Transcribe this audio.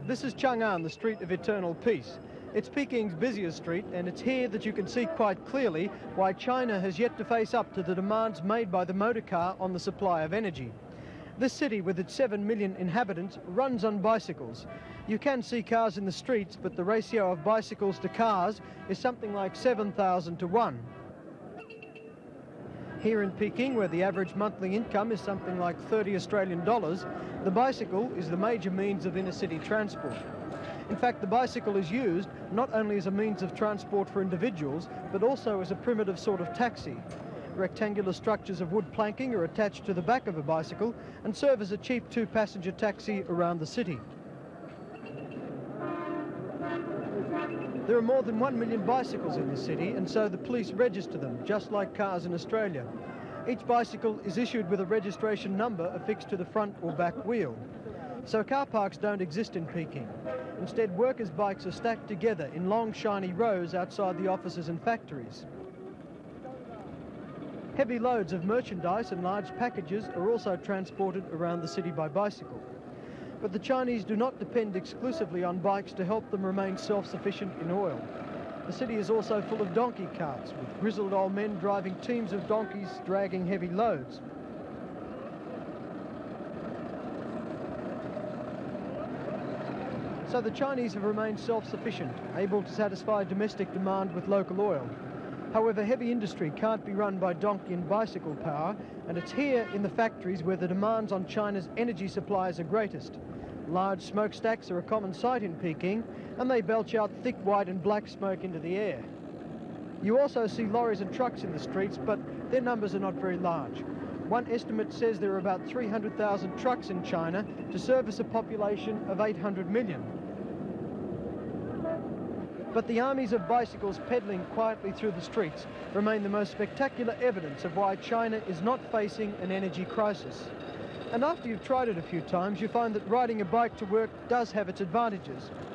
This is Chang'an, the street of eternal peace. It's Peking's busiest street, and it's here that you can see quite clearly why China has yet to face up to the demands made by the motor car on the supply of energy. This city, with its 7 million inhabitants, runs on bicycles. You can see cars in the streets, but the ratio of bicycles to cars is something like 7,000 to 1. Here in Peking, where the average monthly income is something like 30 Australian dollars, the bicycle is the major means of inner-city transport. In fact, the bicycle is used not only as a means of transport for individuals, but also as a primitive sort of taxi. Rectangular structures of wood planking are attached to the back of a bicycle and serve as a cheap two-passenger taxi around the city. There are more than 1 million bicycles in the city, and so the police register them, just like cars in Australia. Each bicycle is issued with a registration number affixed to the front or back wheel. So car parks don't exist in Peking. Instead, workers' bikes are stacked together in long, shiny rows outside the offices and factories. Heavy loads of merchandise and large packages are also transported around the city by bicycle. But the Chinese do not depend exclusively on bikes to help them remain self-sufficient in oil. The city is also full of donkey carts, with grizzled old men driving teams of donkeys dragging heavy loads. So the Chinese have remained self-sufficient, able to satisfy domestic demand with local oil. However, heavy industry can't be run by donkey and bicycle power, and it's here in the factories where the demands on China's energy supplies are greatest. Large smokestacks are a common sight in Peking, and they belch out thick white and black smoke into the air. You also see lorries and trucks in the streets, but their numbers are not very large. One estimate says there are about 300,000 trucks in China to service a population of 800 million. But the armies of bicycles pedaling quietly through the streets remain the most spectacular evidence of why China is not facing an energy crisis. And after you've tried it a few times, you find that riding a bike to work does have its advantages.